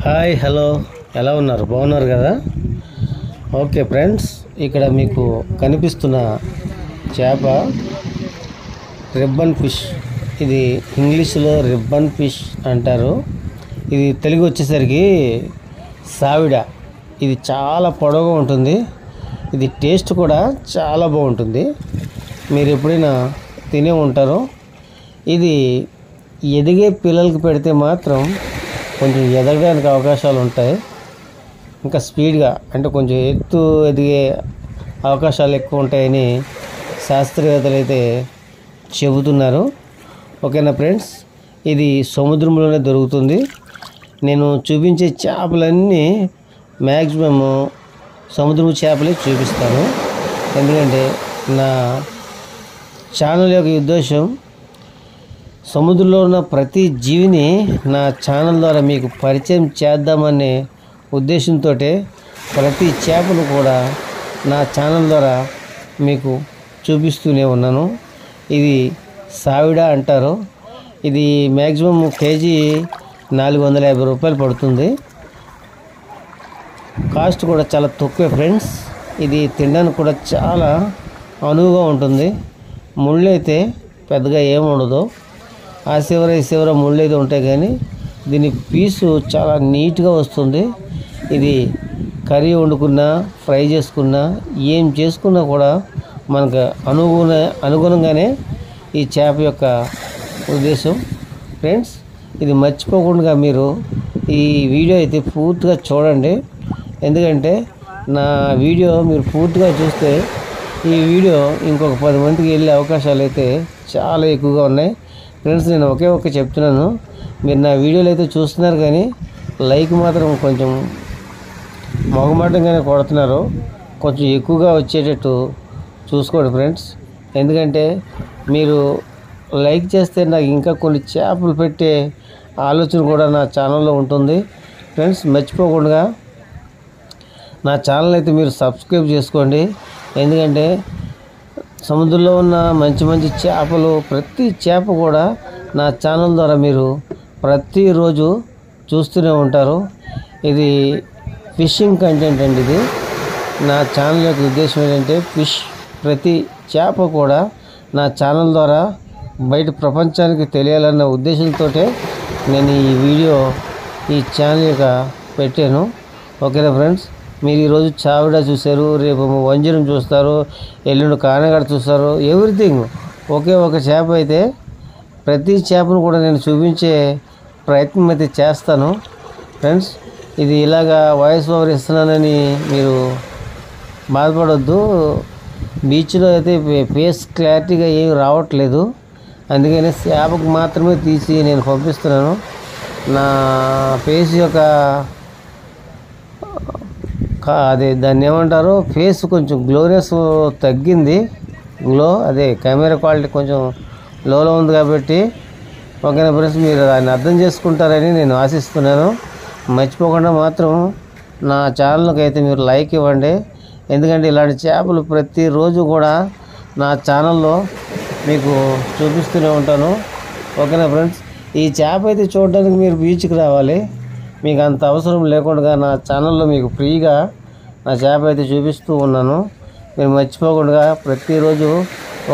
Hi hello, ఎలా ఉన్నారు? బాగున్నారు కదా? ఓకే ఫ్రెండ్స్, ఇక్కడ మీకు కనిపిస్తున్న చేప రిబ్బన్ ఫిష్. ఇది ఇంగ్లీష్లో రిబ్బన్ ఫిష్ అంటారు. ఇది తెలుగు వచ్చేసరికి సావిడ. ఇది చాలా పొడవుగా ఉంటుంది. ఇది టేస్ట్ కూడా చాలా బాగుంటుంది. మీరు ఎప్పుడైనా తినే ఉంటారు. ఇది ఎదిగే పిల్లలకి పెడితే మాత్రం కొంచెం ఎదగడానికి అవకాశాలు ఉంటాయి. ఇంకా స్పీడ్గా అంటే కొంచెం ఎత్తు ఎదిగే అవకాశాలు ఎక్కువ ఉంటాయని శాస్త్రవేత్తలు అయితే చెబుతున్నారు. ఓకేనా ఫ్రెండ్స్, ఇది సముద్రంలోనే దొరుకుతుంది. నేను చూపించే చేపలన్నీ మ్యాక్సిమమ్ సముద్రపు చేపలే చూపిస్తాను. ఎందుకంటే నా ఛానల్ యొక్క ఉద్దేశం సముద్రంలో ఉన్న ప్రతి జీవిని నా ఛానల్ ద్వారా మీకు పరిచయం చేద్దామనే ఉద్దేశంతో ప్రతి చేపను కూడా నా ఛానల్ ద్వారా మీకు చూపిస్తూనే ఉన్నాను. ఇది సావిడ అంటారు. ఇది మ్యాక్సిమం కేజీ 450 రూపాయలు పడుతుంది. కాస్ట్ కూడా చాలా తక్కువే ఫ్రెండ్స్. ఇది తినడానికి కూడా చాలా అనువుగా ఉంటుంది. ముళ్ళు అయితే పెద్దగా ఏముండదు. ఆ చివర ముళ్ళు అయితే ఉంటాయి, కానీ దీని పీసు చాలా నీట్గా వస్తుంది. ఇది కర్రీ వండుకున్నా, ఫ్రై చేసుకున్నా, ఏం చేసుకున్నా కూడా మనకు అనుగుణంగానే ఈ చేప యొక్క ఉద్దేశం ఫ్రెండ్స్. ఇది మర్చిపోకుండా మీరు ఈ వీడియో అయితే పూర్తిగా చూడండి. ఎందుకంటే నా వీడియో మీరు పూర్తిగా చూస్తే ఈ వీడియో ఇంకొక 10 మందికి వెళ్ళే అవకాశాలు అయితే చాలా ఎక్కువగా ఉన్నాయి ఫ్రెండ్స్. నేను ఒకే చెప్తున్నాను, మీరు నా వీడియోలు అయితే చూస్తున్నారు కానీ లైక్ మాత్రం కొంచెం మొగమాటంగానే కొడుతున్నారు. కొంచెం ఎక్కువగా వచ్చేటట్టు చూసుకోండి ఫ్రెండ్స్. ఎందుకంటే మీరు లైక్ చేస్తే నాకు ఇంకా కొన్ని చేపలు పెట్టే ఆలోచన కూడా నా ఛానల్లో ఉంటుంది ఫ్రెండ్స్. మర్చిపోకుండా నా ఛానల్ అయితే మీరు సబ్స్క్రైబ్ చేసుకోండి. ఎందుకంటే సముద్రంలో ఉన్న మంచి మంచి చేపలు, ప్రతి చేప కూడా నా ఛానల్ ద్వారా మీరు ప్రతిరోజు చూస్తూనే ఉంటారు. ఇది ఫిషింగ్ కంటెంట్ అండి. ఇది నా ఛానల్ యొక్క ఉద్దేశం ఏంటంటే ప్రతి చేప కూడా నా ఛానల్ ద్వారా బయట ప్రపంచానికి తెలియాలన్న ఉద్దేశంతో నేను ఈ ఛానల్ యొక్క పెట్టాను. ఓకేనా ఫ్రెండ్స్, మీరు ఈరోజు చావిడ చూశారు, రేపు వంజరం చూస్తారు, ఎల్లుండి కానగడ చూస్తారు. ఎవ్రీథింగ్ ఒక చేప అయితే ప్రతి చేపను కూడా నేను చూపించే ప్రయత్నం అయితే చేస్తాను ఫ్రెండ్స్. ఇది ఇలాగా వాయిస్ ఓవర్ ఇస్తున్నానని మీరు బాధపడొద్దు. బీచ్లో అయితే ఫేస్ క్లారిటీగా ఏమి రావట్లేదు, అందుకని చేపకు మాత్రమే తీసి నేను పంపిస్తున్నాను. నా ఫేస్ యొక్క దాన్ని ఏమంటారు, ఫేస్ కొంచెం గ్లోనెస్ తగ్గింది. అదే కెమెరా క్వాలిటీ కొంచెం లోలో ఉంది కాబట్టి ఓకేనా ఫ్రెండ్స్, మీరు దాన్ని అర్థం చేసుకుంటారని నేను ఆశిస్తున్నాను. మర్చిపోకుండా మాత్రం నా ఛానల్కి అయితే మీరు లైక్ ఇవ్వండి. ఎందుకంటే ఇలాంటి చేపలు ప్రతిరోజు కూడా నా ఛానల్లో మీకు చూపిస్తూనే ఉంటాను. ఓకేనా ఫ్రెండ్స్, ఈ చేప అయితే చూడడానికి మీరు బీచ్కి రావాలి. మీకు అంత అవసరం లేకుండా నా ఛానల్లో మీకు ఫ్రీగా నా చేప అయితే చూపిస్తూ ఉన్నాను. మీరు మర్చిపోకుండా ప్రతిరోజు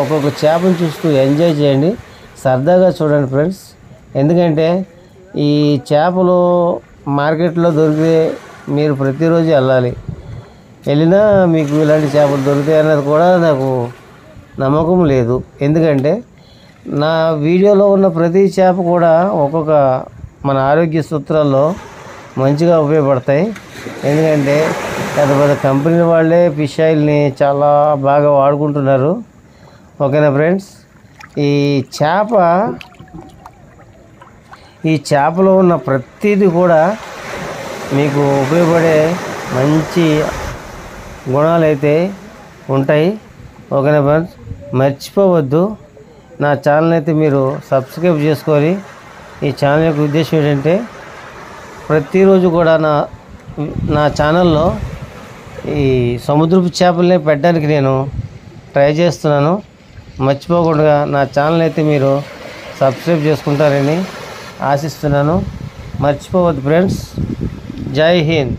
ఒక్కొక్క చేపను చూస్తూ ఎంజాయ్ చేయండి, సరదాగా చూడండి ఫ్రెండ్స్. ఎందుకంటే ఈ చేపలు మార్కెట్లో దొరికితే మీరు ప్రతిరోజు వెళ్ళినా మీకు ఇలాంటి చేపలు దొరుకుతాయి అన్నది కూడా నాకు నమ్మకం లేదు. ఎందుకంటే నా వీడియోలో ఉన్న ప్రతి చేప కూడా మన ఆరోగ్య సూత్రాల్లో మంచిగా ఉపయోగపడతాయి. ఎందుకంటే పెద్ద కంపెనీల వాళ్ళే ఫిష్ ఆయిల్ని చాలా బాగా వాడుకుంటున్నారు. ఓకేనా ఫ్రెండ్స్, ఈ చేపలో ఉన్న ప్రతిదీ కూడా మీకు ఉపయోగపడే మంచి గుణాలు అయితే ఉంటాయి. ఓకేనా ఫ్రెండ్స్, మర్చిపోవద్దు నా ఛానల్ అయితే మీరు సబ్స్క్రైబ్ చేసుకొని. ఈ ఛానల్ యొక్క ఉద్దేశం ఏంటంటే ప్రతిరోజు కూడా నా ఛానల్లో ఈ సముద్రపు చేపలనే పెట్టడానికి నేను ట్రై చేస్తున్నాను. మర్చిపోకుండా నా ఛానల్ అయితే మీరు సబ్స్క్రైబ్ చేసుకుంటారని ఆశిస్తున్నాను. మర్చిపోవద్దు ఫ్రెండ్స్. జై హింద్.